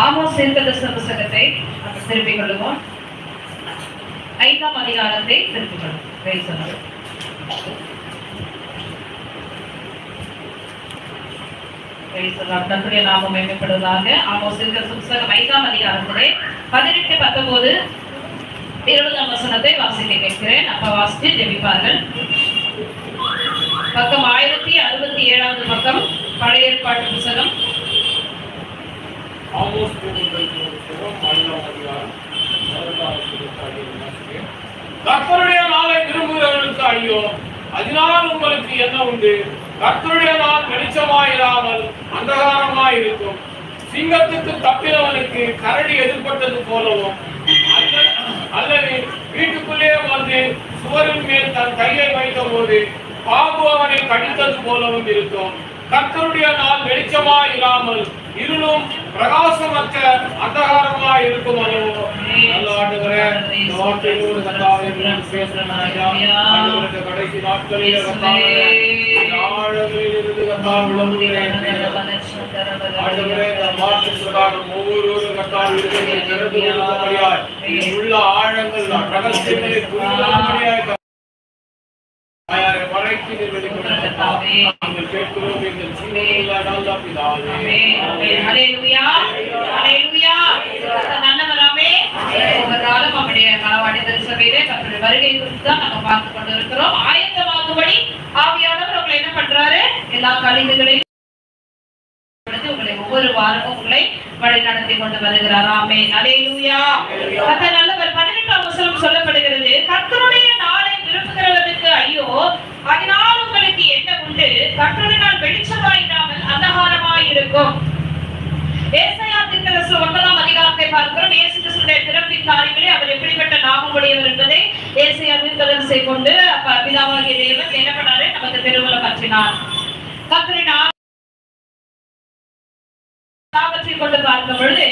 Amos தீர்க்கதரிசன புத்தகத்தை திருப்பிக் கொள்வோம். 5ஆம் அதிகாரத்தை திருப்பிக் கொள்வோம். கர்த்தருடைய நாமம் மேம்படுவதாக. ஆமோஸ் தீர்க்கதரிசன புத்தகம் 5ஆம் அதிகாரத்திலே 18, 19, 20ஆம் வசனத்தை வாசிக்க கேட்கிறேன். அப்ப வாசித்து ஜெபிப்பார்கள். பக்கம் 1067வது பக்கம், பழைய ஏற்பாட்டு புத்தகம். கர்த்தருடைய நாளை விரும்புகிறவர்களுக்கு ஐயோ, அதனால் உங்களுக்கு என்ன உண்டு? கர்த்தருடைய நாள் வெளிச்சமாயிராமல் அந்தகாரமாயிருக்கும். சிங்கத்துக்கு தப்பினவனுக்கு கரடி எதிர்பட்டது போலவும், அல்லது வீட்டுக்குள்ளே வந்து சுவரின் மேல் தன் கையை வைத்த போது பாம்பு அவனை கடித்தது போலவும் இருக்கும். கர்த்தருடைய நாள் வெளிச்சமாய் இராமல் இருளும் பிரகாசமற்ற அந்தகாரமாய் இருக்கும். அல்லவோ? நல்ல ஆண்டவரே, கடைசி நாட்களில் ஒவ்வொரு உள்ள ஆழங்கள் ரகசியங்களை புரியாய் ஆயத்தமாகும்படி ஆவியானவர் உங்களை என்ன பண்றாரு? எல்லா கலிந்துகளையும் உங்களை ஒவ்வொரு வாரமும் உங்களை வழி நடத்தி கொண்டு வருகிறார். ஆமென். அல்லேலூயா. கர்த்தர் நல்லவர். 18ஆம் வசனம் சொல்லப்படுகிறது, கர்த்தருடைய நாளை விரும்புகிறவர்களுக்கு ஐயோ, அதனால் உங்களுக்கு என்ன உண்டு? கர்த்தருடைய நாள் வெளிச்சமாயிராமல் அந்தகாரமாய் இருக்கும். ஏசாயா தீர்க்கதரிசனம் 9ஆம் அதிகாரத்தை பார்க்கிறோம். இயேசு கிறிஸ்துவின் பிறப்பின் காரியங்களே அவர் எப்படிப்பட்ட நாமமுடையவர் என்பதை ஏசாயா தீர்க்கதரிசியை கொண்டு பிதாவாகிய தேவன் என்ன பண்ணாரு? நமக்கு திருவுளம் பற்றினார். கர்த்தரின் கொண்டு பார்க்கும் பொழுது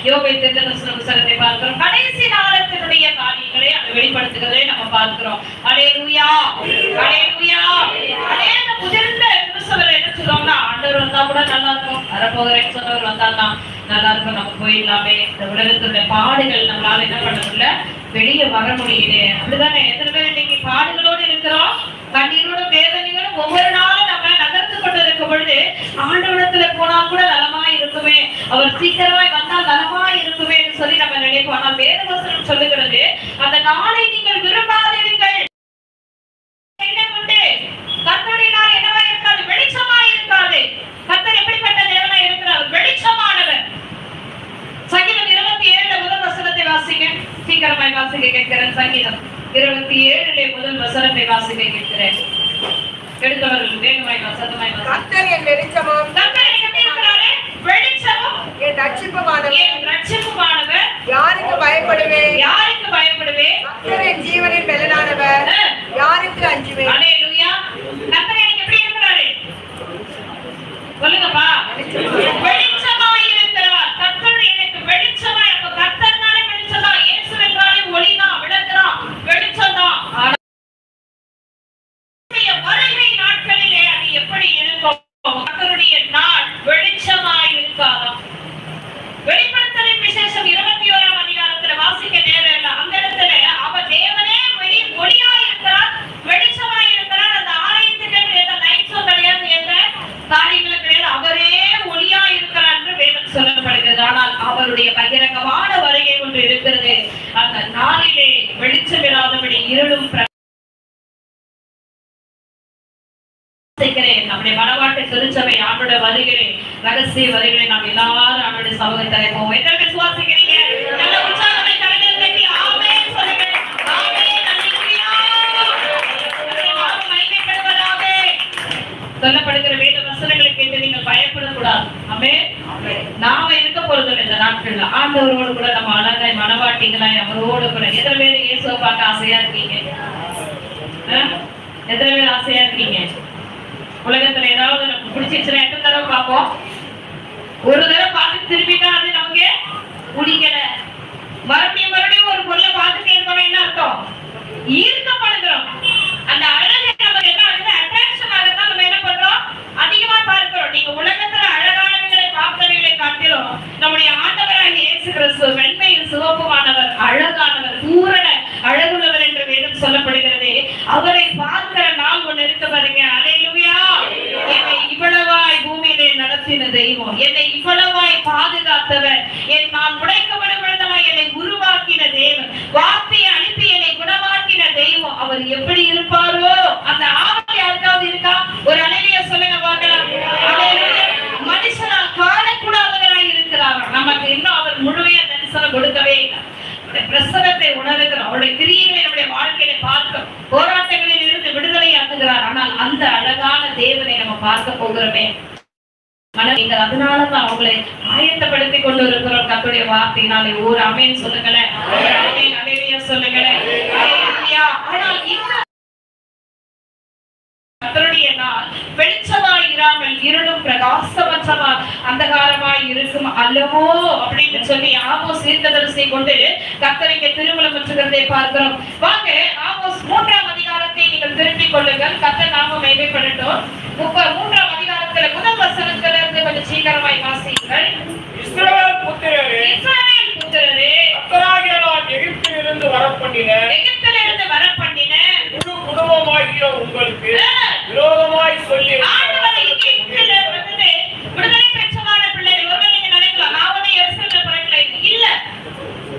யோபு தீர்க்கதரிசன புத்தகத்தை பார்க்கிறோம். கடைசி நாளத்தினுடைய காரியங்களை அதை வெளிப்படுத்துகிறதை நம்ம பார்க்கிறோம். அல்லேலூயா, அல்லேலூயா. அநேக முதிர்ந்த கிறிஸ்தவர்கள் என்ன சொல்லுவாங்கன்னா, ஆண்டவர் வந்தா கூட நல்லா இருக்கும், வரப்போகிறேன்னு சொன்னவர் வந்தாதான் நல்லா இருக்கும், நம்ம போயிடலாமே, இந்த உலகத்துடைய பாடுகள் நம்மளால என்ன பண்ண முடியல, வெளியே வர முடியல. அப்படிதானே? எத்தனை பேர் இன்னைக்கு பாடுகளோடு இருக்கிறோம், கண்ணீரோடும் வேதனையோடும் ஒவ்வொரு நாளும் நம்ம நகர்த்து கொண்டு இருக்கும் பொழுது, ஆண்டவரிடத்துல போனா கூட நலமா இருக்குமே, அவர் சீக்கிரமாய் வந்தால் நலமா இருக்குமே சொல்லி நம்ம நினைப்போம். ஆனால் வேதவசனம் சொல்லுகிறது, அந்த நாளை நீங்கள் விரும்பாதீர்கள். என்ன உண்டு? கர்த்தருடைய நாள் என்னவா இருக்காது? வெளிச்சமா இருக்காது. கர்த்தர் எப்படிப்பட்ட தேவனா இருக்கிறார்? வெளிச்சமானவர். சங்கீதம் 27 முதல் வசனத்தை வாசிங்க. சீக்கிரமாய் வாசிக்க கேட்கிறேன். சங்கீதம் 27 முதல் வசனத்தை வாசிக்க கேட்கிறேன். எடுத்தவர்கள் வேகமாய் வசனமாய் வாசிக்க. கர்த்தர் என் வெளிச்சமும், கர்த்தர் எப்படி இருக்கிறாரு? வெளிச்சமும் என் ரட்சிப்புமானவர். என் ரட்சிப்புமானவர். யாருக்கு பயப்படுவேன்? யாருக்கு பயப்படுவேன்? கர்த்தர் என் ஜீவனின் பெலனானவர். யாருக்கு அஞ்சுவேன்? அல்லேலூயா. கர்த்தர் எனக்கு எப்படி இருக்கிறாரு? சொல்லுங்கப்பா. வெளிச்சமாய் இருக்கிறார். கர்த்தர் எனக்கு வெளிச்சமாய். அப்ப கர்த்தர்னாலே வெளிச்சம்தான். இயேசு என்றாலே ஒளிதான், விளக்குதான், வெளிச்சம்தான். வருகை நாட்களிலே அது எப்படி இருக்கும்? கர்த்தருடைய நாள் வெளிச்சமாய் இருக்காதாம். வெளிப்படுத்தலின் விசேஷம் 21ஆம் அதிகாரத்துல வாசிக்க நேரம் இல்லை. அந்த இடத்துல அவர் தேவனே ஒளியாய் இருக்கிறார், வெளிச்சமாய் இருக்கிறார். அந்த ஆலயத்துக்கு எந்த லைட்ஸும் கிடையாது, எந்த காரியங்களும் கிடையாது. அவரே ஒளியாய் இருக்கிறார் என்று வேதம் சொல்லப்படுகிறது. ஆனால் அவருடைய பகிரங்கமான வருகை ஒன்று இருக்கிறது. அந்த நாளிலே வெளிச்சம் இல்லாதபடி இருளும் நம்முடைய மனவாட்டு திருச்சபை ஆண்டோட வருகிறே, ரகசிய வருகிறே, நாம் எல்லாரும் ஆண்டோட சமூகத்தை போவோம். எத்தனை விசுவாசிக்கிறீங்க? நல்ல உற்சாகத்தை கரங்களை தட்டி ஆமென் சொல்லுங்க. ஆமென். அல்லேலூயா. மகிமைப்படுவதாக. சொல்லப்படுகிற வேத வசனங்களை கேட்டு நீங்கள் பயப்படக்கூடாது. ஆமென். நாம இருக்க போறதில்லை இந்த நாட்கள்ல. ஆண்டவரோடு கூட நம்ம அழகாய் மனவாட்டிகளாய் அவரோடு கூட. எத்தனை பேர் இயேசுவை பார்க்க ஆசையா இருக்கீங்க? எத்தனை பேர் ஆசையா இருக்கீங்க? உலகத்துல ஏதாவது நமக்கு பிடிச்சிருச்சுன்னா எத்தனை தடவை பார்ப்போம்? ஒரு தடவை பார்த்து திரும்பிட்டா அது நமக்கு பிடிக்கல. மறுபடியும் மறுபடியும் ஒரு பொருளை பார்த்துட்டே இருக்கணும். என்ன அர்த்தம்? ஈர்க்கப்படுகிறோம். அந்த அழகு நமக்கு என்ன ஆகுது? அட்ராக்ஷன் ஆகத்தான் நம்ம என்ன பண்றோம்? அதிகமா பார்க்கிறோம். நீங்க உலகத்துல அழகானவர்களை பார்க்கிறவர்களை காட்டிலும் நம்முடைய ஆண்டவராக அவரை பார்க்கிற நாள் ஒண்ணு இருக்கு பாருங்க. அல்லேலூயா. என்னை இவ்வளவாய் பூமியிலே நடத்தின தெய்வம், என்னை இவ்வளவாய் பாதுகாத்தவர், நான் உடைக்கப்படும் பொழுதெல்லாம் என்னை உருவாக்கின தேவன், வார்த்தையை அனுப்பி என்னை குணமாக்கின தெய்வம், அவர் எப்படி இருப்பாரோ அந்த ஆவல் யாருக்காவது இருக்கா? ஒரு அல்லேலூயா சொல்லுங்க பார்க்கலாம். அல்லேலூயா. மனுஷனால் காணக்கூடாதவராய் இருக்கிறார். நமக்கு இன்னும் அவர் முழுமையா தரிசனம் கொடுக்கவே இல்லை. பிரசனத்தை உணர்கிறோம், அவருடைய கிரியைகளை நம்முடைய வாழ்க்கையில பார்க்க, போராட்டங்களில் இருந்து விடுதலை ஆக்குகிறார். ஆனால் அந்த அழகான தேவனை நம்ம பார்க்க போகிறோமே, நீங்கள் அதனாலதான் அவங்களை ஆயத்தப்படுத்திக் கொண்டு இருக்கிறோம். கர்த்தருடைய வார்த்தையினாலே ஒரு ஆமென் சொல்லுங்களேன். அல்லேலூயா சொல்லுங்களேன். ஆனால் கர்த்தருடைய நாள் வெளிச்சமாய் இராமல் இருளும் பிரகாசமற்றமா அந்தகாரமாய் இருக்கும் அல்லவோ அப்படின்னு சொல்லி ஆமோஸ் தீர்க்கதரிசியை கொண்டு கர்த்தர் இங்கே திருமணம் பெற்றுகிறதை பார்க்கிறோம். வாங்க ஆமோஸ் 3ஆம் அதிகாரத்தை நீங்கள் திருப்பிக் கொள்ளுங்கள். கர்த்தர் நாம மகிமைப்படட்டும். 3ஆம் அதிகாரத்துல முதல் வசனத்துல இருந்து கொஞ்சம் சீக்கிரமாய் வாசியுங்கள். இஸ்ரவேல் புத்திரரே, கர்த்தராகிய நான் எகிப்திலிருந்து வரப்பண்ணின முழு குடும்பமாகிய உங்களுக்கு விரோதமாய் சொல்லி விடுதலை பெற்றமான பிள்ளைகள் ஒருவர் நீங்க நினைக்கலாம், நான் ஒண்ணு எரிசல்ல பிறக்கல. இல்ல,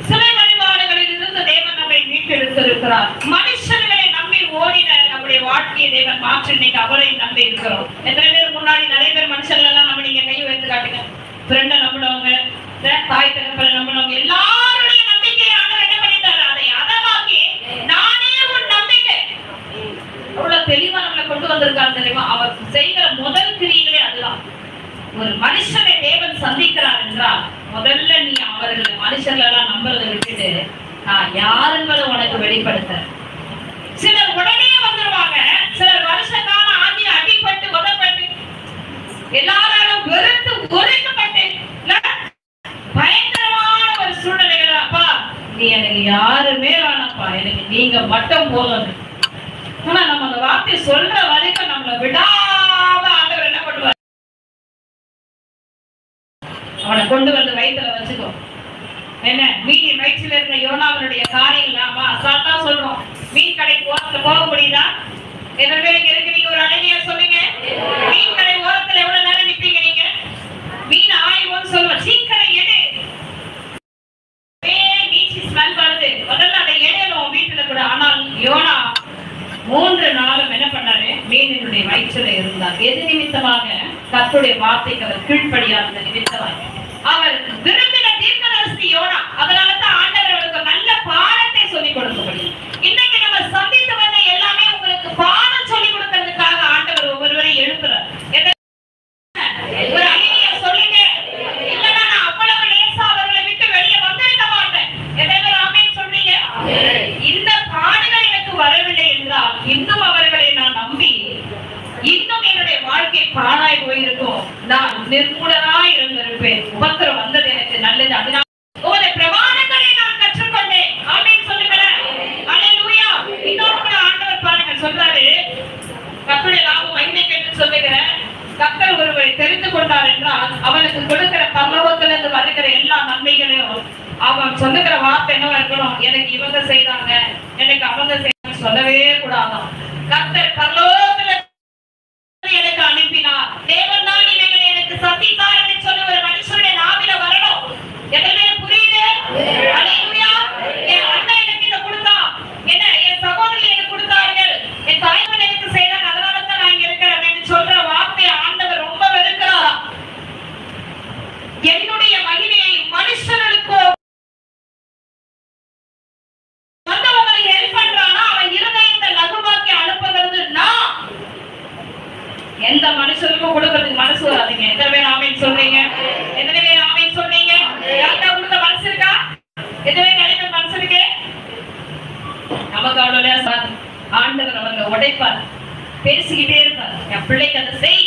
சிலை வழிபாடுகளில் இருந்து தேவன் நம்மை மீட்டெடுத்திருக்கிறார். மனுஷர்களை நம்பி ஓடின நம்முடைய வாழ்க்கையை தேவன் மாற்றி இன்னைக்கு அவரை நம்பி இருக்கிறோம். எத்தனை பேர் முன்னாடி நிறைய பேர் மனுஷர்கள் எல்லாம் நம்ம நீங்க கை வைத்து காட்டுங்க. ஃப்ரெண்ட நம்பினவங்க, தாய் தகப்பனை நம்பினவங்க, எல்லாருடைய நம்பிக்கையை ஆண்டவர் என்ன பண்ணிட்டாரு? அதை அதமாக்கி நானே உன் நம்பிக்கை. அவ்வளவு தெளிவா நம்மளை கொண்டு வந்திருக்காரு தெரியுமா? அவர் செய்கிற முதல் கிரியைகளே அதுதான். ஒரு மனுஷனை தேவன் சந்திக்கிறார் என்றால் முதல்ல நீ அவர்களை மனுஷர்களெல்லாம் நம்புறதை விட்டுட்டு நான் யார் என்பதை உனக்கு வெளிப்படுத்த. சிலர் உடனே வந்துருவாங்க, சிலர் வருஷ காலம் ஆகி அடிப்பட்டு உதப்பட்டு எல்லாராலும் வெறுத்து ஒதுக்கப்பட்டு பயங்கரமான ஒரு சூழ்நிலைகள். அப்பா நீ எனக்கு யாருமே வேணாப்பா, எனக்கு நீங்க மட்டும் போதும். ஆனா நம்ம அந்த வார்த்தையை சொல்ற வரைக்கும் நம்மளை விடாம ஆண்டவர் என்ன பண்ணுவார்? அவனை கொண்டு வந்து வயிற்றுல வச்சுக்கோ. என்ன மீன் வயிற்றுல இருந்த யோனாவனுடைய காரியம் நாம அசால்ட்டா சொல்றோம். மீன் கடைக்கு ஓரத்துல போக முடியுதா? எத்தனை பேர் இங்க இருக்கிறீங்க? ஒரு அழகியா சொல்லுங்க. மீன் கடை ஓரத்துல எவ்வளவு நேரம் நிப்பீங்க நீங்க? மீன் ஆயிடுவோம்னு சொல்லுவோம். சீக்கிரம் எடு, நீச்சி ஸ்மெல் வருது, முதல்ல அதை எடுக்கணும் வீட்டுல கூட. ஆனால் யோனா 3 நாளும் என்ன பண்ணாரு? மீனினுடைய வயிற்றுல இருந்தார். எது நிமித்தமாக? கர்த்தருடைய வார்த்தைக்கு அவர் கீழ்ப்படியாத நிமித்தமாக. அவர் விரும்பின தீர்க்கதரிசி யோனா. அதனாலதான் ஆண்டவர் அவருக்கு நல்ல பாடத்தை சொல்லிக் கொடுக்க முடியும். இன்னைக்கு நம்ம சந்தித்து வந்த எல்லாமே உங்களுக்கு பாடம் சொல்லிக் கொடுக்கிறதுக்காக ஆண்டவர் ஒவ்வொருவரையும் எழுப்புறார். ஒரு அழகிய சொல்லுங்க. இல்லைன்னா நான் அவ்வளவு லேசா அவர்களை விட்டு வெளியே வந்திருக்க மாட்டேன். எத்தனை ஆமென் சொல்றீங்க? இந்த பாடுகள் எனக்கு வரவில்லை என்றால் இன்னும் அவர்களை நான் நம்பி இன்னும் என்னுடைய வாழ்க்கை பாழாய் போயிருக்கும். நான் நிர்மூலனாய் இருந்திருப்பேன். உபத்திரம் வந்தது எனக்கு நல்லது. அதனால் உங்களுடைய பிரமாணங்களை நான் கற்றுக்கொண்டேன். ஆமென் சொல்லுங்களேன். அல்லேலூயா. இன்னொரு கூட ஆண்டவர் பாருங்க சொல்றாரு, கர்த்தருடைய நாமம் மகிமைக்கு என்று சொல்லுகிறேன். கர்த்தர் ஒருவரை தெரிந்து கொண்டார் என்றால் அவனுக்கு கொடுக்கிற பரலோகத்திலிருந்து வருகிற எல்லா நன்மைகளையும் அவன் சொல்லுகிற வார்த்தை என்னவா இருக்கணும்? எனக்கு இவங்க செய்தாங்க, எனக்கு அவங்க செய்தாங்க சொல்லவே கூடாதான். கர்த்தர் பரலோகத்துல எனக்கு அனுப்பினார், தேவன் தான் இவைகளை எனக்கு சந்தித்தார் என்று சொல்லி ஒரு மனுஷனுடைய நாவில வரணும். எத்தனை புரியுது? அல்லேலூயா. என் அண்ணன் எனக்கு இதை கொடுத்தான், என்ன என் சகோதரி எனக்கு கொடுத்தார்கள், என் தாய்மன் எனக்கு செய்தாங்க, அதனால தான் நான் இங்க இருக்கிறேன் அப்படின்னு சொல்ற வார்த்தையை ஆண்டவர் ரொம்ப வெறுக்கிறாரா? என்னுடைய மகிமையை மனுஷர்களுக்கோ வந்தவங்களுக்கு ஹெல்ப் பண்றானா அவன் இருதயத்தை லகுவாக்கி அனுப்புகிறது நான். எந்த மனுஷருக்கும் கொடுக்கிறதுக்கு மனசு வராதுங்க. எத்தனை பேர் ஆமென் சொல்றீங்க? எத்தனை பேர் ஆமென் சொல்றீங்க? யாருக்கா கொடுத்த மனசு இருக்கா? எத்தனை பேர் கிடைக்கிற மனசு இருக்கு? நமக்கு அவ்வளவு சாதி. ஆண்டவர் அவங்களை உடைப்பார், பேசிக்கிட்டே இருப்பார். என் பிள்ளைக்கு அதை செய்,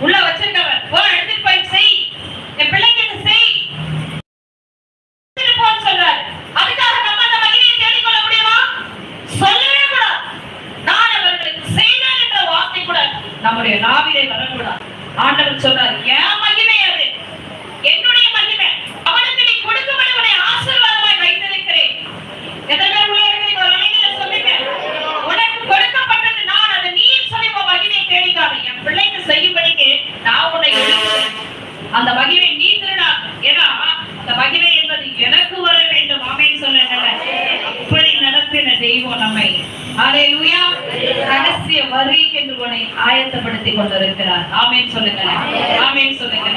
உள்ள வச்சிருக்கவர் போ, எடுத்துட்டு போய் செய், என் பிள்ளைக்கு அதை செய் சொல்றாரு. அதுக்காக நம்ம அந்த மகிமையை தேடிக்கொள்ள முடியுமா? சொல்லவே கூடாது. நான் அவர்களுக்கு செய்தேன் என்ற வார்த்தை கூட நம்முடைய நாவிலே வரக்கூடாது. ஆண்டவர் சொல்றாரு, என் மகிமை அது, என்னுடைய மகிமை. அவனுக்கு நீ கொடுக்கும்படி உன்னை ஆசீர்வாதமாய் வைத்திருக்கிறேன். எத்தனை பேர் உள்ள இருக்கிறீங்க? ஒரு நிலையில சொல்லுங்க. உன்னை திருநாள். ஏன்னா அந்த மகிமை என்பது எனக்கு வர வேண்டும். ஆமென் சொல்லுங்க. அப்படி நடத்தின தெய்வம் நம்மை ஹalleluya கடைசி வரிக்கென்று உன்னை ஆயத்தப்படுத்திக் கொண்டிருக்கிறார். ஆமென் சொல்லுங்க. ஆமென் சொல்லுங்க.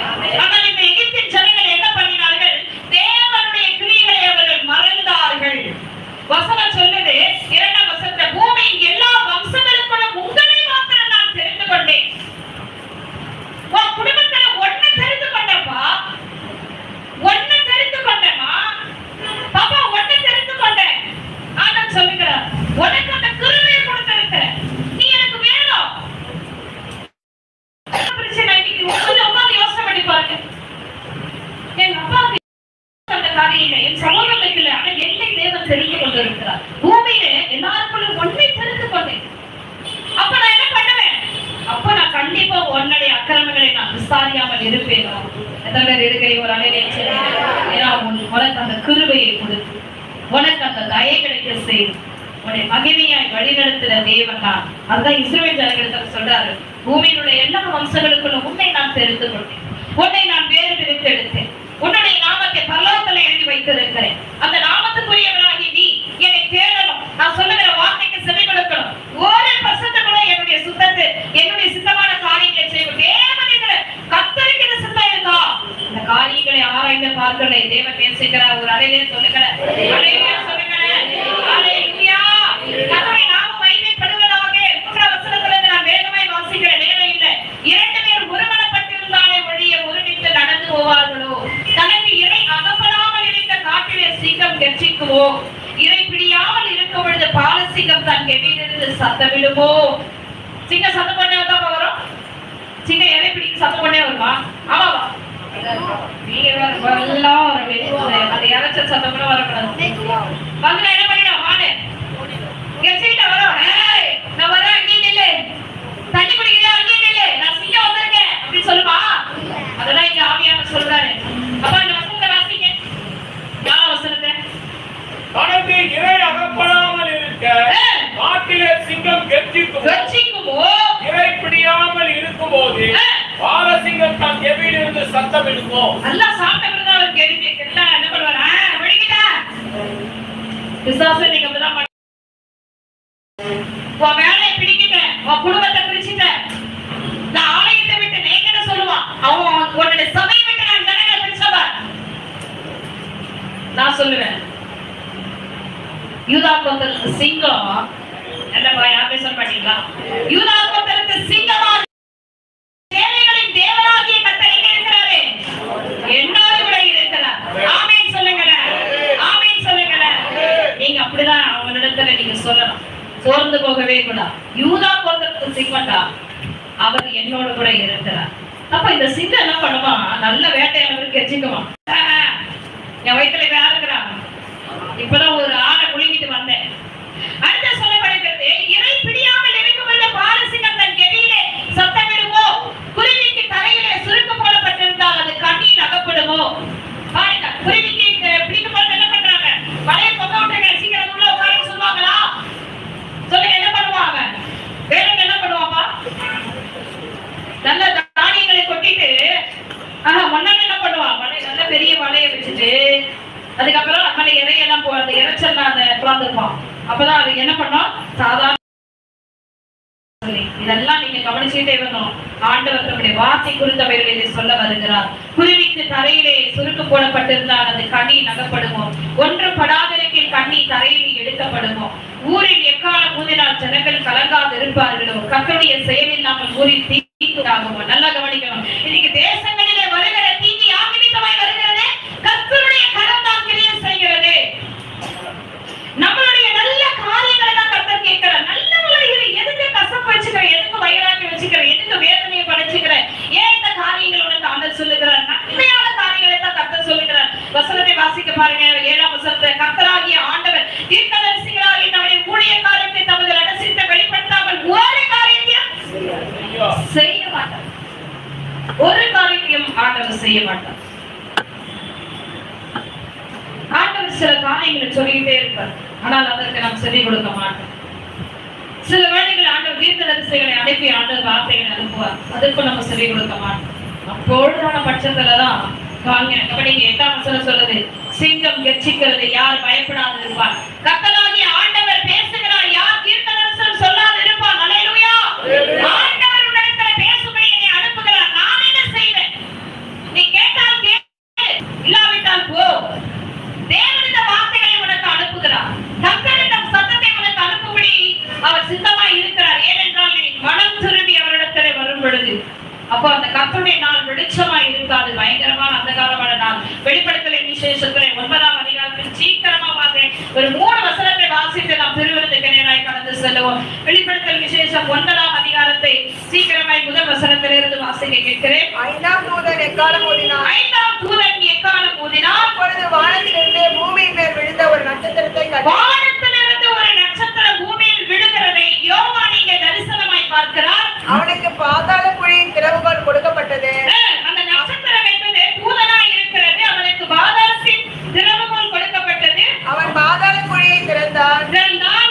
ஆனால் இந்த எகிப்தின் ஜனங்கள் என்ன பண்ணினார்கள்? தேவனுடைய கிரியைகளை அவர்கள் மறந்தார்கள். வசனம் சொல்லுது, 2ஆம் வசனத்துல, பூமியின் எல்லா வம்சங்களுக்கும் உங்களை மாத்திரம் நான் தெரிந்து கொண்டேன். உன் குடும்பத்துல ஒண்ணு தெரிந்து கொண்டப்பா, ஒண்ணு தெரிந்து கொண்டேமா பாப்பா, ஒண்ணு தெரிந்து கொண்டேன். ஆண்டவர் சொல்லுகிறார், உனக்கு அந்த கிருபையை கொடுத்திருக்கிறேன், நீ எனக்கு வேணும். பிரச்சனை இன்னைக்கு உட்கார்ந்து யோசனை பண்ணி பாருங்க. எங்க அப்பாவுக்கு அந்த காரியங்களை என் சமூகத்துக்கு இல்லை, ஆனா என்னை தேவன் தெரிந்து கொண்டிருக்கிறார். பூமியில எல்லாருக்குள்ளும் ஒன்றை தெரிந்து கொண்டேன். அப்ப நான் என்ன பண்ணுவேன்? அப்ப நான் கண்டிப்பா உன்னுடைய அக்கிரமங்களை நான் விசாரியாமல் இருப்பேன். எத்தனை பேர் இருக்கிறீங்க? ஒரு அலையிலே ஏன்னா உனக்கு அந்த கிருபையை கொடுத்து, உனக்கு அந்த தயை கிடைக்க செய்து, உன்னை மகிமையாய் வழிநடத்துகிற தேவன் தான். அதுதான் இஸ்ரவேல் ஜனங்களுக்கு சொல்றாரு, பூமியில் உள்ள எல்லா வம்சங்களுக்குள்ள உன்னை நான் தெரிந்து கொண்டேன், உன்னை நான் வேறு பிரித்து எடுத்தேன், உன்னுடைய நாமத்தை பரலோகத்தில் எழுதி வைத்திருக்கிறேன். அந்த நாமத்துக்குரியவனாகி நீ என்னை தேடணும், நான் சொல்லுகிற வார்த்தைக்கு செவி கொடுக்கணும், 1% கூட என்னுடைய சுத்தத்தை, என்னுடைய சித்தமான காரியங்களை செய்யும். தேவனுங்கிற கர்த்தருக்கு இந்த சித்தம் இருக்கா? இந்த காரியங்களை ஆராய்ந்து பார்க்கலை. தேவன் பேசுகிறார். ஒரு அலையிலே சொல்லுகிறேன், அலையிலே சொல்லுகிறேன், ஹalleluya. கர்த்தருடைய நாமம் மகிமைப்படுவதாக. 3ஆம் வசனத்திலிருந்து நான் வேகமாய் வாசிக்கிறேன், நேரம் இல்லை. 2 பேர் ஒருமனப்பட்டிருந்தாலே ஒழிய ஒருமித்து நடந்து போவார்களோ? தனக்கு இறை அகப்படாமல் இருந்த காட்டிலே சிங்கம் கெர்ச்சிக்குமோ? இறை பிடியாமல் இருக்கும் பொழுது பாலசிங்கம் தன் கெவியிலிருந்து சத்தமிடுமோ? சிங்கம் சத்தம் பண்ணே தான் வரும். சிங்கம் இறை பிடிக்கு சத்தம் பண்ணே வருமா? ஆமாவா? நீங்க எல்லாம் அந்த இறைச்ச சத்தம் கூட வரக்கூடாது. வந்து என்ன பண்ணிடும்? வானே கெர்ச்சிக்கிட்ட வரும். நான் வரேன், நீ நில்லு. தண்ணி குடிக்கிறியா? நீ நில்லு. நான் சிங்கம் வந்திருக்கேன் அப்படின்னு சொல்லுமா? அதெல்லாம் இங்க ஆவியானவர் சொல்றாரு. அப்ப அந்த வசனத்தை வாசிங்க. 4ஆம் வசனத்தை, தனக்கு இறை அகப்படாமல் இருக்க காட்டிலே சிங்கம் கெர்ச்சிக்குமோ? இறை பிடியாமல் இருக்கும்போது பாலசிங்கம் தன் கெவியிலிருந்து சத்தமிடுமோ? நல்லா சாப்பிட்டவங்க அவர் கேள்வி கேட்டா என்ன பண்ணுவாரா? ஒழிக்கிட்டா பிசாசு. நீங்க அப்படிதான் உன் வேலையை பிடிக்கிட்டேன், உன் குடும்பத்தை பிரிச்சுட்டேன், நான் ஆலயத்தை விட்டு நீங்க சொல்லுவான். அவன் உன்னுடைய சபையை விட்டு நான் ஜனங்களை பிரிச்சவன். நான் சொல்லுவேன், யூதா கோத்திரத்து சிங்கம் என்னப்பா? யாருமே சொல்ல மாட்டீங்களா? யூதா கோத்திரத்து சிங்கமா சேனைகளின் தேவனாகிய கர்த்தர் எங்க இருக்கிறாரு? என்னோடு கூட இருக்கிறார். ஆமென் சொல்லுங்களேன். ஆமென் சொல்லுங்களேன். நீங்க அப்படிதான் அவனிடத்துல நீங்க சொல்லணும், சோர்ந்து போகவே கூடாது. யூதா கோத்திரத்து சிங்கம்டா, அவர் என்னோடு கூட இருக்கிறார். அப்ப இந்த சிங்கம் என்ன பண்ணுமா? நல்ல வேட்டையாளர் கெர்ச்சிக்குமா? என் வயிற்றுல வேற இருக்கிறாங்க. இப்பதான் ஒரு ஆணை குலுங்கிட்டு வந்தேன். அடுத்த சொல்லப்படுகிறது, இறை பிடியாமல் இருக்கும் பாலசிங்கம் தன் கெவியிலே சத்தமிடுமோ? குருவிக்கு தரையிலே சுருக்கு போடப்பட்டிருந்தால் அது கண்ணியில் அகப்படுமோ? பாருங்க, குருவிக்கு பிடிக்கப்பட்டு என்ன பண்றாங்க? வலையை கொண்டு விட்டுருங்க, சீக்கிரம் உள்ள உட்காருன்னு சொல்லுவாங்களா? சொல்லுங்க, என்ன பண்ணுவாங்க? வேறவங்க என்ன பண்ணுவாப்பா? நல்ல தானியங்களை கொட்டிட்டு முன்னாடி என்ன பண்ணுவான்? வலை, நல்ல பெரிய வலையை வச்சுட்டு அதுக்கப்புறம் நம்மள இறையெல்லாம் அந்த இறைச்சல் அந்த உட்கார்ந்துருப்பான். அப்பதான் அது என்ன பண்ணோம்? சாதாரண இதெல்லாம் நீங்க கவனிச்சுட்டே வரணும். ஆண்டவர் நம்முடைய வார்த்தை குறித்தவர்கள் இதை சொல்ல வருகிறார். குருவிக்கு தரையிலே சுருக்கு போடப்பட்டிருந்தால் அது கண்ணி நகப்படுமோ? ஒன்று படாதிருக்கில் கண்ணி தரையில் எடுக்கப்படுமோ? ஊரில் எக்காலம் ஊதினால் ஜனங்கள் கலங்காது இருப்பார்களோ? கர்த்தருடைய செயல் இல்லாமல் ஊரில் தீங்குண்டாகுமோ? நல்லா கவனிக்கணும். இன்னைக்கு தேசங்களிலே வருகிற தீங்கு யார் நிமித்தமாய் வருகிறது? கர்த்தருடைய கரம் தான் கிரியை செய்கிறது. நம்மளுடைய நல்ல காரியங்களை தான் கர்த்தர் கேட்கிறார். நல்ல உலகில் எதுக்கு கசப்பு வச்சுக்கிற, எதுக்கு வயிறாக்கி வச்சுக்கிற, எதுக்கு வேதனையை படைச்சுக்கிற, ஏன் இந்த காரியங்கள் உனக்கு ஆண்டவர் சொல்லுகிறார்? நன்மையான காரியங்களை தான் கர்த்தர் சொல்லுகிறார். வசனத்தை வாசிக்க பாருங்க. 7ஆம் வசனத்தை, கர்த்தராகிய ஆண்டவர் தீர்க்கதரிசிகளாகிய நம்முடைய ஊழியக்காரத்தை தமது ரகசியத்தை வெளிப்படுத்தாமல் ஒரு காரியத்தையும் செய்ய மாட்டார். ஒரு காரியத்தையும் ஆண்டவர் செய்ய மாட்டார். ஆண்டவர் சில காரியங்களை சொல்லிக்கிட்டே இருப்பார், ஆனால் அதற்கு நாம் செவி கொடுக்க மாட்டோம். சில வேளைகளில் ஆண்டவர் தீர்க்கதரிசிகளை அனுப்பி ஆண்டவர் வார்த்தைகளை அனுப்புவார், அதற்கு நம்ம செவி கொடுக்க மாட்டோம். அப்பொழுதான பட்சத்துலதான் வாங்க படிங்க. 8ஆம் வசனம் சொல்லுது, சிங்கம் கெர்ச்சிக்கிறது, யார் பயப்படாது இருப்பார்? கர்த்தராகிய ஆண்டவர் பேசுகிறார், யார் தீர்க்கதரிசனம் சொல்லாது இருப்பார்? அல்லேலூயா. ஆண்டவர் உன்னிடத்துல பேசும்படி என்னை அனுப்புகிறார், நான் என்ன செய்வேன்? நீ கேட்டால் கேளு, இல்லாவிட்டால் போ. தேவன் இந்த வார்த்தைகளை உனக்கு அனுப்புகிறார். கர்த்தர் தம் சத்தத்தை உனக்கு அனுப்பும்படி அவர் சித்தமாய் இருக்கிறார். ஏனென்றால் நீ மனம் திரும்பி அவரிடத்திலே வரும் பொழுது, அப்போ அந்த கர்த்தருடைய நாள் வெளிச்சமாய் இருக்காது, பயங்கரமான அந்தகாரமான நாள். வெளிப்படுத்தலின் விசேஷத்திலே 9ஆம் அதிகாரத்தில் சீக்கிரமா வாங்க, ஒரு 3 வசனத்தை வாசித்து நாம் திருவிருந்துக்கு நேராய் கடந்து செல்லுவோம். வெளிப்படுத்தல் விசேஷம் 9ஆம் அதிகாரத்தை சீக்கிரமாய் முதல் வசனத்திலிருந்து வாசிக்க கேட்கிறேன். 5ஆம் தூதன் எக்காளம் ஊதினான். 5ஆம் தூதன் எக்காளம் ஊதினான். அப்பொழுது வானத்திலிருந்து பூமியின் மேல் விழுந்த ஒரு நட்சத்திரத்தை கண்டான். வானத்திலிருந்து ஒரு நட்சத்திரம் பூமியில் விழுகிறதை யோவான் இங்கே தரிசனமாய் பார்க்கிறார். அவனுக்கு பாதாள குழியின் திறவுகோல் கொடுக்கப்பட்டது. அந்த நட்சத்திரம் என்பது தூதனாய் இருக்கிறது. அவனுக்கு பாதாளத்தின் திறவுகோல் கொடுக்கப்பட்டது. அவன் பாதாள குழியை திறந்தான்.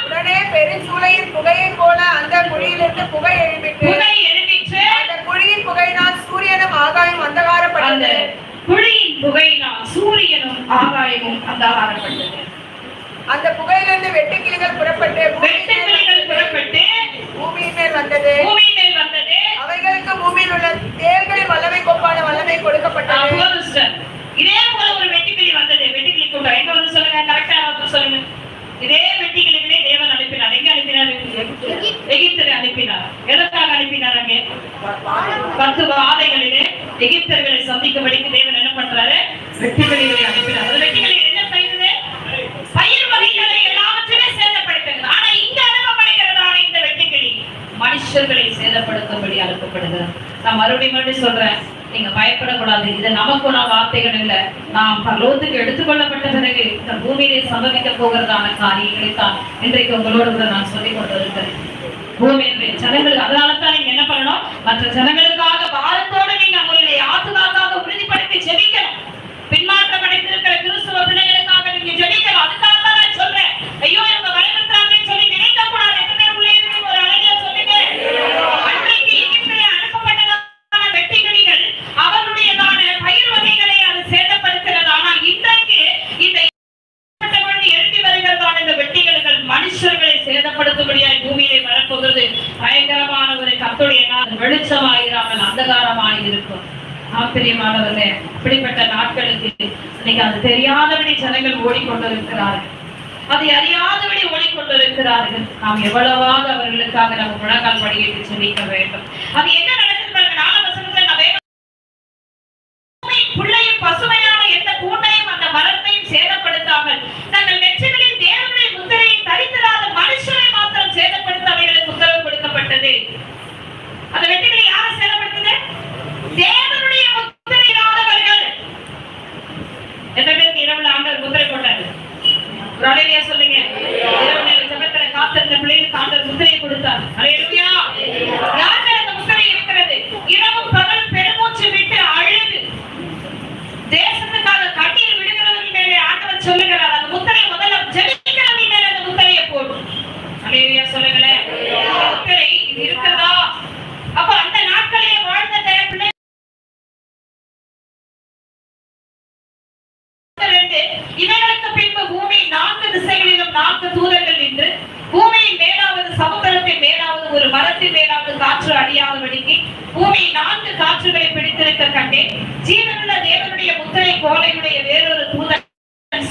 உடனே பெருஞ்சூளையின் புகையை போல அந்த குழியிலிருந்து புகை எழும்பிற்று. அந்த குழியின் புகையினால் சூரியனும் ஆகாயம் அந்தகாரப்பட்டது. குழியின் புகையினால் சூரியனும் ஆகாயமும் அந்தகாரப்பட்டது. அந்த புகையிலிருந்து வெட்டுக்கிளிகள் புறப்பட்டு பூமியின் மேல் வந்தது. அவைகளுக்கு பூமியில் உள்ள தேள்களின் வல்லமை கொப்பான வல்லமை கொடுக்கப்பட்டது. இதே போல ஒரு வெட்டுக்கிளி வந்தது. வெட்டுக்கிளி கூட்டம் எங்க வந்து சொல்லுங்க, கரெக்டா சொல்லுங்க. இதே வெட்டுக்கிளிகளே தேவன் அனுப்பினார். எங்க அனுப்பினார்? எகிப்திலே அனுப்பினார். எதற்காக அனுப்பினார்? அங்கே 10 வாதைகளிலே எகிப்தர்களை சந்திக்கும்படிக்கு தேவன் என்ன பண்றாரு? வெட்டுக்கிளிகளை அனுப்பினார். அந்த வெட்டுக்கிளிகள் என்ன செய்தது? பயிர் வகைகளை எல்லாவற்றையுமே சேதப்படுத்துகிறது. ஆனா இங்க அனுப்பப்படுகிறதான இந்த வெட்டுக்கிளி மனுஷர்களை சேதப்படுத்தும்படி அனுப்பப்படுகிறது. நான் மறுபடியும் சொல்றேன், நீங்க பயப்படக்கூடாது. இது நமக்குள்ள வார்த்தைகள் இல்ல. நாம் பரலோகத்துக்கு எடுத்துக்கொள்ளப்பட்ட பிறகு இந்த பூமியிலே சம்பவிக்க போகிறதான காரியங்களை தான் இன்றைக்கு உங்களோடு கூட நான் சொல்லிக் கொண்டிருக்கிறேன். பூமியிலே ஜனங்கள், அதனாலதான் நீங்க என்ன பண்ணணும்? மற்ற ஜனங்களுக்காக பாரத்தோடு நீங்க அவங்களுடைய ஆத்துக்காக உறுதிப்படுத்தி ஜெபிக்கணும். பின்மாற்றம் அடைந்திருக்கிற கிறிஸ்துவ பிள்ளைகளுக்காக நீங்க ஜெபிக்கணும். அதுக்காக தான் நான் சொல்றேன். ஐயோ இவங்க பயப்படுறாங்கன்னு சொல்லி நினைக்க கூடாது. எத்தனை பேர் உள்ளே ஒரு அழகிய சொல்லுங்க. அன்றைக்கு எகிப்திலே அனுப்பப்பட்டதான வெட்டுக்கிளிகள் அவருடையதான பயிர் வகைகளை அது சேதப்படுத்துகிறது. ஆனால் இன்றைக்கு இந்த எழுதி வருகிறதான இந்த வெட்டுக்கிளிகள் மனுஷர்களை சேதப்படுத்தும்படியாய் பூமியிலே வரப்போகிறது. பயங்கரமான ஒரு கர்த்தருடைய நாள் வெளிச்சமாயிராமல் அந்தகாரமாய் இருக்கும். ஆச்சரியமானவர்களே, இப்படிப்பட்ட நாட்களுக்கு இன்னைக்கு அது தெரியாதபடி ஜனங்கள் ஓடிக்கொண்டிருக்கிறார்கள். அதை அறியாதபடி ஓடிக்கொண்டிருக்கிறார்கள். நாம் எவ்வளவாக அவர்களுக்காக நம்ம முழங்கால் படியிட்டு ஜெபிக்க வேண்டும். அது என்ன நடக்குது பாருங்க. 4ஆம் வசனத்துல புள்ளையும் பசுமையான எந்த பூண்டையும் அந்த மரத்தையும் சேதப்படுத்தாமல் தங்கள் நெற்றிகளில் தேவனுடைய முத்திரையை தரித்திராத மனுஷரை மாத்திரம் சேதப்படுத்த அவைகளுக்கு உத்தரவு கொடுக்கப்பட்டது. அந்த வெட்டுகளை யாரை சேதப்படுத்துது? தேவனுடைய முத்திரை இல்லாதவர்கள். எத்தனை பேருக்கு இரவுல ஆண்டவர் முத்திரை போட்டாரு? ஒரு அல்லேலூயா சொல்லுங்க. இரவுல ஜெபத்துல காத்திருந்த பிள்ளைகளுக்கு ஆண்டவர் முத்திரையை கொடுத்தார். அல்லேலூயா. யாருக்கு அந்த முத்திரை இருக்கிறது? இரவும் பகலும் பெருமூச்சு விட்டு அழுது தேசத்துக்காக கண்ணீர் விடுகிறவர்கள் மேலே ஆண்டவர் சொல்லுகிறார், அந்த முத்திரை முதல்ல ஜெபிக்கிறவர்கள் மேலே அந்த முத்திரையை போடும். அல்லேலூயா சொல்லுங்களேன். முத்திரை இது இருக்கிறதா? அப்ப அந்த நாட்களிலே வாழ்ந்த பிள்ளை இவர்களுக்கு பின்பு பூமி 4 திசைகளிலும் 4 தூதர்கள் நின்று பூமியின் மேலாவது சமுத்திரத்தின் மேலாவது ஒரு மரத்தின் மேலாவது காற்று அடியாதபடிக்கு பூமி 4 காற்றுகளை பிடித்திருக்க கண்டேன். ஜீவனுள்ள தேவனுடைய முத்திரை கோலையுடைய வேறொரு தூதன்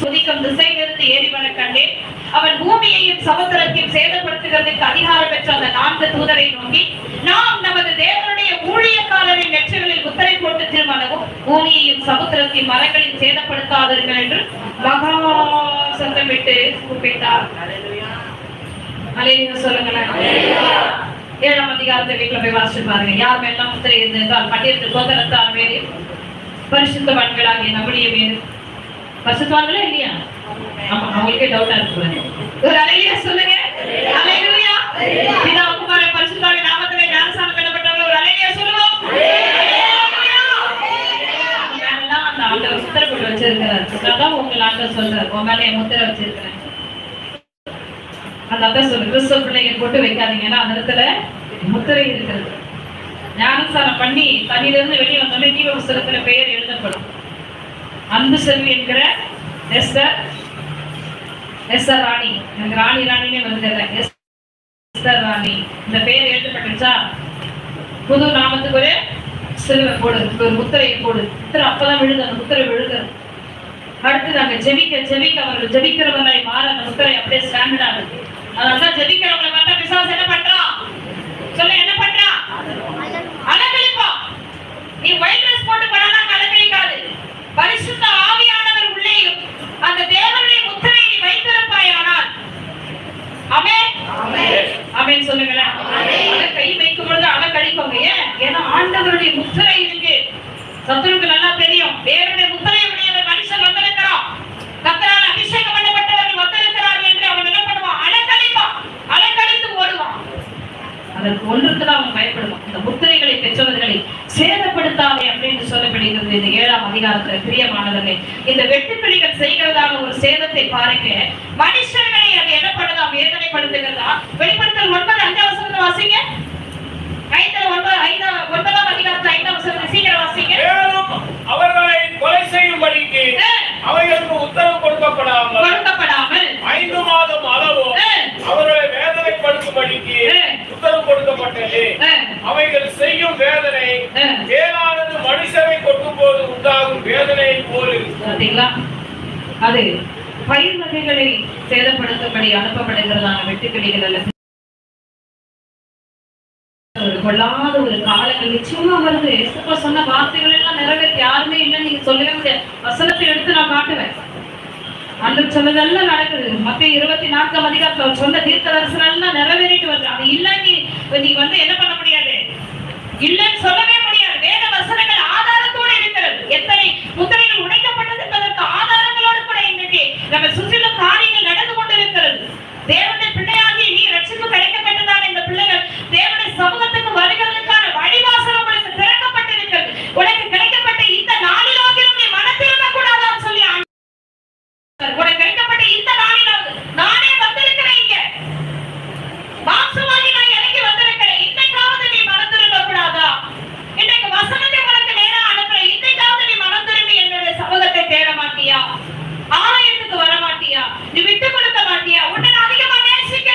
சுதிக்கும் திசையிலிருந்து ஏறி வர கண்டேன். அவன் பூமியையும் சமுத்திரத்தையும் சேதப்படுத்துகிறதுக்கு அதிகாரம் பெற்ற அந்த 4 தூதரை நோக்கி, நாம் நமது தேவனுடைய ஊழியக்காரரின் நெற்றிகளில் முத்திரை போட்டு திருமணவும் பூமியையும் சமுத்திரத்தையும் மரங்களில் சேதப்படுத்தாதீர்கள் என்று மகா சத்தமிட்டு கூப்பிட்டார். அல்லேலூயா சொல்லுங்களேன். 7ஆம் அதிகாரத்தை வீட்டுல போய் வாசிச்சு பாருங்க. யார் மேலாம் முத்திரை இருந்தால் 12 கோத்திரத்தார் மேலே பரிசுத்தவான்களாகிய நம்முடைய மேல். பரிசுத்தவான்களா இல்லையா? ஆமா, அவங்களுக்கே டவுட்டா இருக்கு. ஒரு அல்லேலூயா சொல்லுங்க. அல்லேலூயா. பிதா குமாரன் பரிசுத்தாவின் நாமத்திலே ஞானஸ்நானம் பெறப்பட்டவர்கள் ஒரு அல்லேலூயா சொல்லுவோம். அல்லேலூயா. யாரெல்லாம் அந்த ஆண்டவர் முத்திரை போட்டு வச்சிருக்கிறார்? அதான் உங்க ஆண்டவர் சொல்றார், உன் மேல என் முத்திரை வச்சிருக்கிறேன். அந்த அதான் சொல்லு, கிறிஸ்துவ பிள்ளைங்க போட்டு வைக்காதீங்க. ஏன்னா அந்த இடத்துல முத்திரை இருக்கிறது. ஞானஸ்நானம் பண்ணி தண்ணியிலிருந்து வெளியே வந்தோடனே ஜீவ புஸ்தகத்துல பெயர் எழுதப்படும். அன்பு செல்வி என்கிற எஸ்தர் ராணி, எனக்கு ராணினே வந்துடுறேன். எஸ்தர் ராணி இந்த பெயர் எழுதப்பட்டுச்சா? புது நாமத்துக்கு ஒரு சிலுவை போடு, ஒரு முத்திரையை போடு. முத்திரை அப்பதான் விழுது, அந்த முத்திரை விழுது. அடுத்து நாங்க ஜெபிக்க அவர்கள் ஜெபிக்கிறவங்களை மாற அந்த முத்திரை அப்படியே ஸ்டாண்டர்ட் ஆகுது. அதனாலதான் ஜெபிக்கிறவங்களை பார்த்தா பிசாசு என்ன பண்றான்? சொல்ல என்ன பண்றான்? அலங்கழிப்பான். நீ ஒயிட் ட்ரெஸ் போட்டு பண்ணா அலங்கழிக்காது. பரிசுத்த ஆவியானவர் உள்ளேயும் அந்த தேவனுடைய முத்திரை நீ வைத்திருப்பாயானால், ஆமென் ஆமென் சொல்லுங்களேன். அதை கை வைக்கும் பொழுது அலங்கழிப்போங்க. ஏன்னா ஆண்டவருடைய முத்திரை இருக்கு. சத்துருக்கு நல்லா தெரியும், தேவனுடைய முத்திரை உடையவர் மனுஷன் வந்திருக்கிறான், கர்த்தரால் அபிஷேகம் பண்ணப்பட்டவர்கள் வந்திருக்கிறார்கள் என்று அவன் என்ன பண்ணுவான்? அலங்கழித்து ஓடுவான். அதற்கு ஒன்றுக்குதான் அவன் பயப்படுவான். இந்த முத்திரைகளை பெற்றவர்களை சேதப்படுத்தாதே அப்படின்னு சொல்லப்படுகிறது இந்த 7ஆம் அதிகாரத்துல. பிரியமானவர்களே, இந்த வெட்டுக்கிளிகள் செய்கிறதான ஒரு சேதத்தை பாருங்க. மனுஷர்களை அது என்ன பண்ணுதா? வேதனைப்படுத்துகிறதா? வெளிப்படுத்தல் 9:5 வாசிங்க. 9ஆம் அதிகாரத்துல 5ஆம் வசனத்தை சீக்கிரம் வாசிங்க. அவர்களை கொலை செய்யும்படிக்கு அவைகளுக்கு உத்தரவு கொடுக்கப்படாமல் 5 மாதம் அளவோ அவர்களை வேதனைப்படுத்தும்படிக்கு உத்தரவு கொடுக்கப்பட்டது. அவைகள் செய்யும் வேதனை வேளானது மனுஷரை கொட்டும் போது உண்டாகும் வேதனையை போல் பார்த்தீங்களா? அது பயிர் வகைகளை சேதப்படுத்தும்படி அனுப்பப்படுகிறதான வெட்டுக்கிளிகள் அல்ல. கொள்ளாத ஒரு காலங்கள் நிச்சயமா வருது. சொன்ன வார்த்தைகள் எல்லாம் நிறைவேற்றி யாருமே இல்லைன்னு நீங்க சொல்லவே முடியாது. வசனத்தை எடுத்து நான் காட்டுவேன். அந்த சொன்னதெல்லாம் நடக்குது. மத்திய 24ஆம் அதிகாரத்துல சொன்ன தீர்க்க தரிசனம் எல்லாம் நிறைவேறிட்டு வருது. அது இல்லைன்னு நீங்க என்ன பண்ண முடியாது, இல்லைன்னு சொல்லவே முடியாது. வேத வசனங்கள் ஆதாரத்தோடு இருக்கிறது. எத்தனை முத்திரைகள் உடைக்கப்பட்டது என்பதற்கு ஆதாரங்களோடு கூட இன்றைக்கு நம்ம சுற்றிலும் காரியங்கள் நடந்து கொண்டிருக்கிறது. தேவனுடைய பிள்ளையாகி நீ ரட்சிப்பு கிடைக்கப்பட்டதான இந்த பிள்ளைகள் தேவனுடைய சமூகத்துக்கு வருகிறதுக்கான வழிவாசல் உங்களுக்கு திறக்கப்பட்டிருக்கிறது. உனக்கு கிடைக்கப்பட்ட இந்த நாளிலாகிலும் நீ மனத்திரும்ப கூடாதான்னு சொல்லி உனக்கு கிடைக்கப்பட்ட இந்த நாளிலாவது நானே வந்திருக்கிறேன், இங்க மாம்சமாகி நான் இறங்கி வந்திருக்கிறேன். இன்னைக்காவது நீ மனத்திரும்ப கூடாதா? இன்னைக்கு வசனத்தை உனக்கு நேரா அனுப்புறேன். இன்னைக்காவது நீ மனம் திரும்பி என்னுடைய சமூகத்தை தேட மாட்டியா? ஆலயத்துக்கு வர மாட்டியா? நீ விட்டு கொடுக்க மாட்டியா? உன்னை நான் அதிகமா நேசிக்க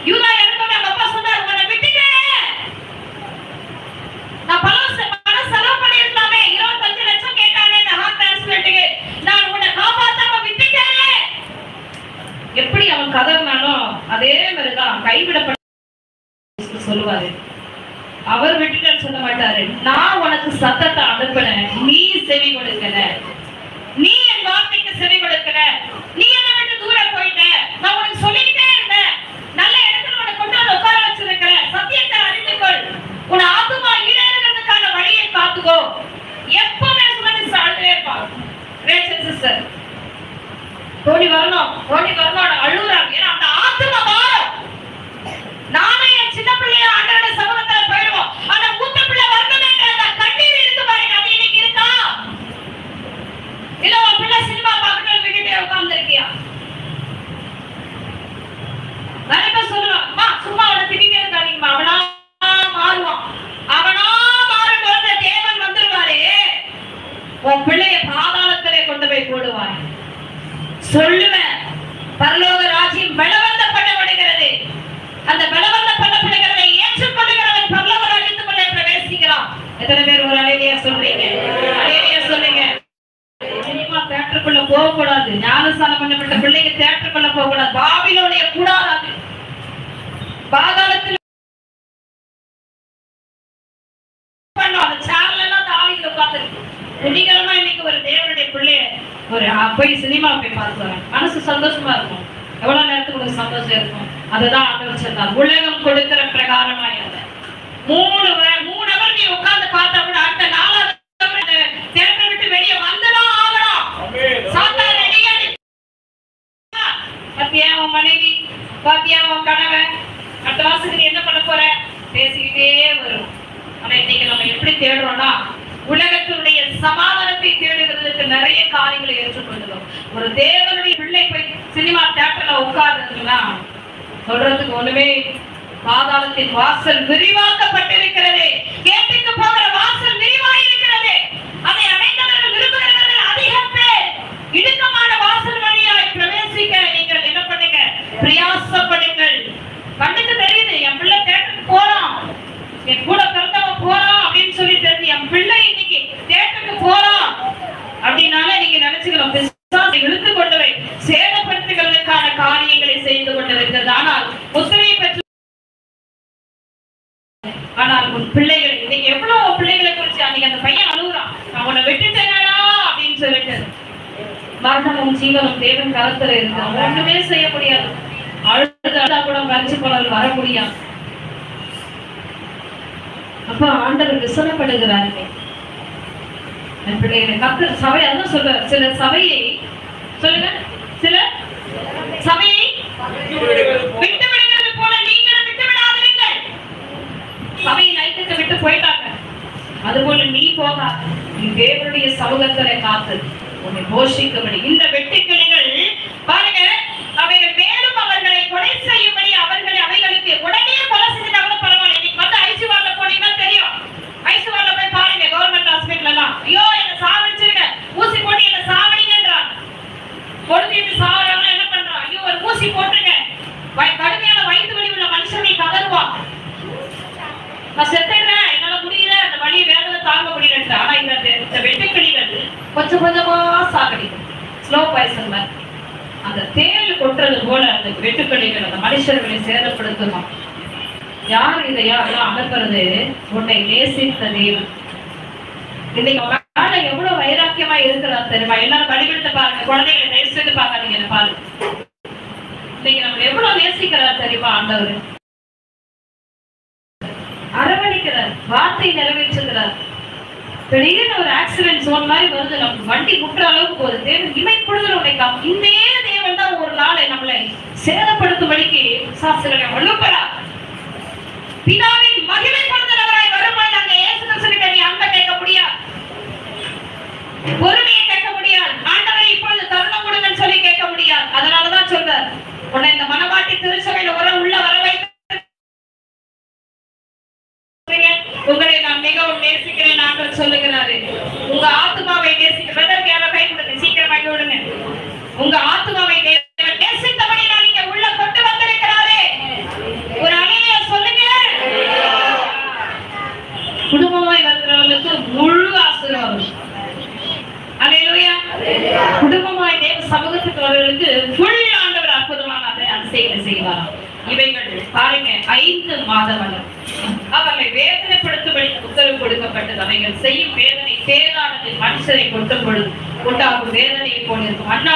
யூதா இறந்தவங்க அவங்க அப்பா சொன்னார், உன்னை விட்டுட்டேன். நான் பணம் செலவு பண்ணியிருந்தாமே, 25 லட்சம் கேட்டானே இந்த ஹார்ட் டிரான்ஸ்பிளான்ட்டுக்கு, நான் உன்னை காப்பாத்தாம விட்டுட்டேன். எப்படி அவன் கதறினாலும் அதே மாதிரிதான் கைவிடப்பட்ட சொல்லுவாரு. அவர் விட்டுட்டேன்னு சொல்ல மாட்டாரு. நான் உனக்கு சத்தத்தை அனுப்பினேன், நீ செவி கொடுக்கல. நீ என் வார்த்தைக்கு செவி கொடுக்கல. நீ என்னை விட்டு தூரம் போயிட்ட. நான் உனக்கு சொல்லிக்கிட்டே இருந்தேன். நல்ல இடத்துல உனக்கு கொண்டு வந்து உட்கார வச்சிருக்கிறேன். சத்தியத்தை அறிந்துக்கொள். உன் ஆத்துமா ஈடேறுகிறதுக்கான வழியை காத்துக்கோ. எப்பவுமே சுமதி அழுதே இருப்பாங்க. ரேச்சல் சிஸ்டர் ஓடி வரணும் அழுகுறாங்க. ஏன்னா அந்த ஆத்துமா மாறும். நானே என் சின்ன பிள்ளைய ஆண்டவரோட சமூகத்துல போயிடுவோம். ஆனா மூத்த பிள்ளை வரணுமேன்ற கண்ணீர் இருக்கு பாருங்க. அது இன்னைக்கு இருக்கா? இல்ல உன் பிள்ளை சினிமா பார்க்கணும் விட்டுட்டே உட்கார்ந்துருக்கியா? நிறைய பேர் சொல்லுவாங்க, அம்மா சும்மா அவனை திட்டிட்டே இருக்காதீங்கம்மா, அவனா மாறுவான். அவனா மாறும் பொழுது தேவன் வந்துருவாரே, உன் பிள்ளைய பாதாளத்திலே கொண்டு போய் போடுவார். சொல்லுவேன், பரலோக ராஜ்யம் பலவந்தம் பண்ணப்படுகிறது. அந்த பலவந்தம் பண்ணப்படுகிறதை ஏற்றுக்கொள்ளுகிறவன் பரலோக ராஜ்யத்துக்குள்ளே பிரவேசிக்கிறான். எத்தனை பேர் ஒரு அலேலியா சொல்றீங்க? அலேலியா சொல்லுங்க. சினிமா தியேட்டருக்குள்ள போக கூடாது. ஞானஸ்நானம் பண்ணப்பட்ட பிள்ளைங்க தியேட்டருக்குள்ள போக கூடாது. பாபிலோனிய கூடாது. பாதாளத்தில் துணிகரமா இன்னைக்கு ஒரு தேவனுடைய பிள்ளைய ஒரு போய் சினிமா போய் பார்த்து மனசு சந்தோஷமா இருக்கும். எவ்வளவு நேரத்துக்கு ஒரு சந்தோஷம் இருக்கும். அதுதான் ஆண்டவர் சொன்னார், உலகம் கொடுக்கிற பிரகாரமா இருந்த 3 அவர் நீ உட்கார்ந்து பார்த்தா கூட அடுத்த 4வது தேட்டரை விட்டு வெளியே வந்துதான் ஆகணும். சாத்தான் ரெடியா பாத்தியா உன் மனைவி, பாத்தியா உன் கணவன், அடுத்த வாசத்துக்கு என்ன பண்ண போற பேசிக்கிட்டே வரும். ஆனா இன்னைக்கு நம்ம எப்படி தேடுறோம்னா உலகத்தினுடைய சமாதானத்தை தேடுகிறதுக்கு நிறைய காரியங்களை ஏற்றுக்கொள்கிறோம். ஒரு தேவனுடைய பிள்ளை போய் சினிமா தியேட்டர்ல உட்கார்றதுன்னா சொல்றதுக்கு ஒண்ணுமே. பாதாளத்தின் வாசல் விரிவாக்கப்பட்டிருக்கிறது. கேட்டுக்கு போகிற வாசல் மரணமும் ஜீவனும் தேவன் கரத்துல இருக்கு. ஒண்ணுமே செய்ய முடியாது. அழுதா கூட மறைச்சு போனால் வர முடியாது. அப்ப ஆண்டவர் விசனப்படுகிறாருங்க. என் பிள்ளைகளை கர்த்தர் சபை அதான் சொல்றார். சில சபையை சொல்லுங்க, சில சபையை விட்டு விடுகிறது போல நீங்களும் விட்டு விடாதீர்கள். சபையை நைட்டுக்கு விட்டு போயிட்டாங்க, அதுபோல நீ போகாத. நீ தேவனுடைய சமூகத்திலே காத்து உன்னை போஷிக்கும்படி இந்த வெட்டுக்கிளிகள் பாருங்க, அவைகள் மேலும் அவர்களை கொலை செய்யும்படி அவைகளுக்கு உடனே கொலை செஞ்சுட்டாலும் பரவாயில்ல. இன்னைக்கு வந்து ஐசியூல போனீங்கன்னா தெரியும். ஐசியூல போய் பாருங்க, கவர்மெண்ட் ஹாஸ்பிட்டல் எல்லாம் ஐயோ என்ன சாவடிச்சிருங்க, ஊசி போட்டு என்ன சாவடிங்கன்றான். பொழுது சாவறவங்க என்ன பண்றான், ஐயோ ஒரு ஊசி போட்டுருங்க. கடுமையான வயிற்று வலி உள்ள மனுஷனை கதறுவான், நான் செத்துறேன், என்னால முடியல, அந்த வலி வேதனை தாங்க முடியல. ஆனா இந்த வெட்டுக்கிளிகள் கொஞ்சம் கொஞ்சமா சாகடிக்கும், ஸ்லோ பாய்சன் மாதிரி. அந்த தேள் கொட்டுறது போல அந்த வெட்டுக்கிளிகள் அந்த மனுஷர்களை சேதப்படுத்துமா. யார் இதை யாரெல்லாம் அனுப்புறது? உன்னை நேசித்த தேவன். இன்னைக்கு மேல எவ்வளவு வைராக்கியமா இருக்கிறா தெரியுமா? எல்லாரும் வழிபடுத்த பாருங்க, குழந்தைகளை நேசித்து பார்க்காதீங்க பாருங்க. இன்னைக்கு நம்ம எவ்வளவு நேசிக்கிறார் தெரியுமா ஆண்டவர்? அரவணைக்கிறார், வார்த்தை நிறைவேற்றுகிறார். திடீர்னு ஒரு ஆக்சிடென்ட் சோன் மாதிரி வருது, நமக்கு வண்டி முட்டுற அளவுக்கு போகுது. தேவன் இமைப்பொழுது உடைக்காம இந்த தேவன் தான் ஒரு நாளை நம்மளை சேதப்படுத்தும்படிக்கு சாஸ்திரங்களை வள்ளுப்பறார். பிதாவின் மகிமைப்படுத்துகிறவராய் வரும்போது நாங்க இயேசு கிறிஸ்துவிட்ட நீ அன்பை கேட்க முடியாது, பொறுமையை கேட்க முடியாது, ஆண்டவரை இப்பொழுது தருணம் கொடுங்கன்னு சொல்லி கேட்க முடியாது. அதனாலதான் சொல்றார், உன்னை இந்த மனவாட்டி திருச்சபையில உள்ள வர வைத்து உங்களை நான் மிகவும் நேசிக்கிறேன் ஆண்டவர் சொல்லுகிறாரு. உங்க ஆத்துமாவை நேசிக்கிறதற்கு யாரை கை கொடுங்க, சீக்கிரம் கை விடுங்க. உங்க ஆத்துமாவை நேசித்தபடி நான் இங்க உள்ள கொண்டு வந்திருக்கிறாரே. ஒரு அலையில சொல்லுங்க. குடும்பமாய் வருகிறவர்களுக்கு முழு ஆசீர்வாதம். அல்லேலூயா. குடும்பமாய் தேவ சமூகத்துக்கு வரவர்களுக்கு ஃபுல் ஆண்டவர் அற்புதமான அதிசயங்களை செய்வாராம். இவைகள் பாருங்க 5 மாதங்கள் அவர்களை வேதனைப்படுத்தும்படி உத்தரவு கொடுக்கப்பட்டது. அவைகள் செய்யும் வேதனை தேரானது மனுஷரை கொட்டும் பொழுது உண்டாகும் வேதனையை போல இருக்கும். அண்ணா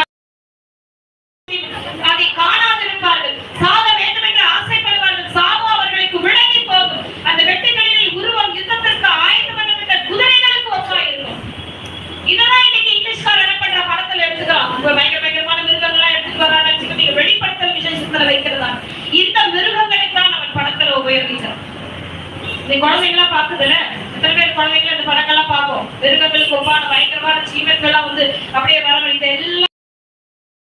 அதை காணாதிருப்பார்கள், சாக வேண்டும் என்று ஆசைப்படுவார்கள், சாவு அவர்களுக்கு விளங்கி போகும். அந்த வெட்டுகளில் உருவம் யுத்தத்திற்கு ஆயத்தம் பண்ணப்பட்ட குதிரைகளுக்கு ஒப்பாய் இருக்கும். இதெல்லாம் இன்னைக்கு இங்கிலீஷ்காரர் என்ன பண்ற படத்துல எடுத்துக்கலாம். பயங்கரமான மிருகங்கள்லாம் எடுத்துட்டு வரான்னு நீங்க வெளிப்படுத்தல் விசேஷத்துல வைக்கிறதா? இந்த மிருகங்களை தான் நம்ம படத்துல உபயோகிக்கிறோம். இந்த குழந்தைங்களாம் பாக்குதுல, எத்தனை பேர் குழந்தைங்க இந்த படங்கள்லாம் பார்ப்போம். மிருகங்களுக்கு ஒப்பான பயங்கரமான சீமெல்லாம் வந்து அப்படியே வரவழைத்த எல்லாம்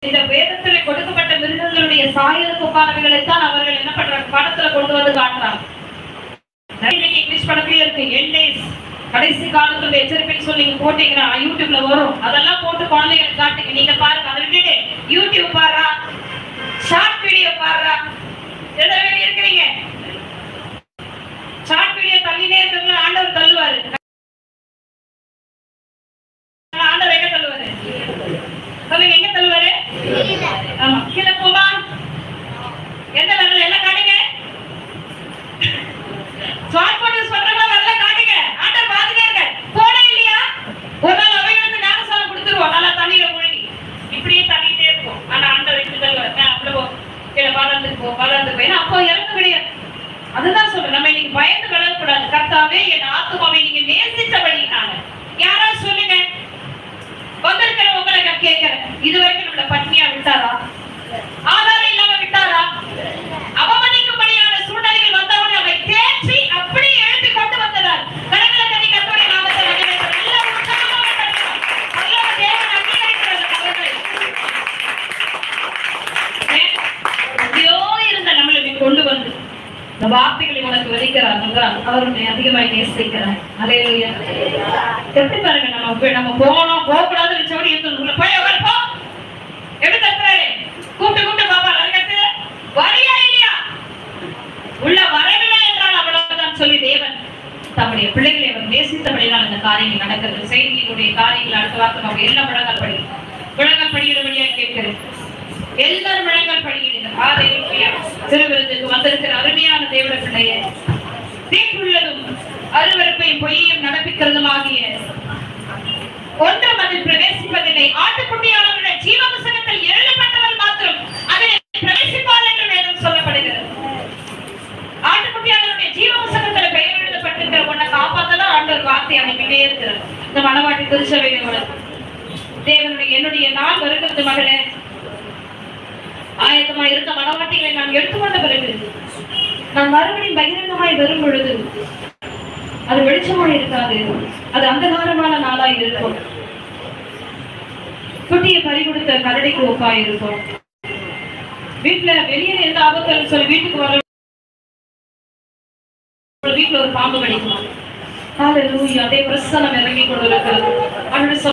இந்த வேதத்துல கொடுக்கப்பட்ட மிருகங்களுடைய சாயலுக்கு ஒப்பானவைகளைத்தான் அவர்கள் என்ன பண்றாங்க, படத்துல கொண்டு வந்து காட்டுறாங்க. இங்கிலீஷ் படத்திலே இருக்கு, என்டேஸ் கடைசி காலத்துல எச்சரிக்கைன்னு சொல்லி நீங்க போட்டீங்கன்னா யூடியூப்ல வரும். அதெல்லாம் போட்டு குழந்தைங்களுக்கு காட்டுங்க, நீங்க பாருங்க. அதை விட்டுட்டு யூடியூப் பாருறா, ஷார்ட் வீடியோ பாருறா, எதாவது இருக்கிறீங்க. ஷார்ட் வீடியோ தள்ளினே இருக்கிறதுல ஆண்டவர் தள்ளுவாரு. ஆண்டவர் எங்க தள்ளுவாரு சொல்லுங்க, எங்க தள்ளுவாரு? ஆமா, கீழே போமா. எந்த வரல எல்லாம் காட்டுங்க. ஷார்ட் போட்டு சொல்றவங்க வரல காட்டுங்க. ஆண்டவர் பாத்துக்காருங்க. போனே இல்லையா? ஒரு நாள் அவைகளுக்கு ஞானசானம் கொடுத்துருவோம், நல்லா தண்ணியில மூழ்கி இப்படியே தள்ளிட்டே இருக்கும். ஆனா ஆண்டவர் எப்படி தள்ளுவாரு? அவ்வளவு கீழே வளர்ந்துட்டு போய் அப்போ இறக்க கிடையாது. அதுதான் சொல்றேன், நம்ம இன்னைக்கு பயந்து விடக்கூடாது. கர்த்தாவே என் ஆத்துமாவை நீங்க நேசித்தபடினால யாராவது சொல்லுங்க, வந்திருக்கிற உங்களை நான் கேட்கிறேன், இதுவரைக்கும் நம்மள பட்னியா விட்டாரா? ஆதாரம் இல்லாம விட்டாரா? அவமதிக்கும்படியான சூழ்நிலைகள் வந்தவுடனே அவரை தேற்றி அப்படியே எழுப்பி கொண்டு வந்ததார். கடவுளை கட்டி கர்த்தருடைய நாமத்தை மகிமைப்படுத்த நல்ல உற்சாகமாக கட்டணும். நல்ல தேவன் அங்கீகரிக்கிறது அவர்களை. எங்கேயோ இருந்த நம்மளை கொண்டு வந்து இந்த வார்த்தைகளை உனக்கு விதைக்கிறார் என்றால் அவர் உன்னை அதிகமாக நேசிக்கிறார். அல்லேலூயா. எப்படி பாருங்க, நம்ம போனோம் போகக்கூடாதுன்னு வச்சபடி இருந்து போய் அவர் போ எப்படி கத்துறாரு, கூப்பிட்டு பாப்பா அதுக்கடுத்து வரியா இல்லையா, உள்ள வரவில்லை என்றால் அவ்வளவுதான் சொல்லி தேவன் தம்முடைய பிள்ளைகளை அவர் நேசித்தபடினால் இந்த காரியங்கள் நடக்கிறது. செய்தியினுடைய காரியங்கள் அடுத்த வார்த்தை நம்ம எல்லாம் முழங்கால் படிக்கிறபடியா கேட்கிறேன். எல்லாரும் முழங்கால் படிக்கிறீர்கள். திருவிருந்துக்கு வந்திருக்கிற அருமையான தேவ பிள்ளையே, தீக்குள்ளதும் அருவருப்பையும் பொய்யையும் நடப்பிக்கிறதும் ஆகிய ஒன்றும் அதில் பிரவேசிப்பதில்லை. ஆட்டுக்குட்டியானவர்கள் வார்த்தை அனுப்பிட்டே இருக்கிறார். இந்த மணவாட்டி திருச்சபையோட தேவனுடைய என்னுடைய நாள் வருகிறது மகளே, ஆயத்தமா இருக்க மணவாட்டிகளை நான் எடுத்துக்கொண்ட பிறகு நான் மறுபடியும் பகிரங்கமாய் வரும் பொழுது அது வெளிச்சமாய் இருக்காது, அது அந்தகாரமான நாளாய் இருக்கும், குட்டியை பறி கொடுத்த கரடிக்கு ஒப்பாய் இருக்கும். வீட்டுல வெளியே எந்த ஆபத்துன்னு சொல்லி வீட்டுக்கு வர வீட்டுல ஒரு பாம்பு கடிக்குமா, அதே பிரசனம் இறங்கி கொண்டிருக்கிறது.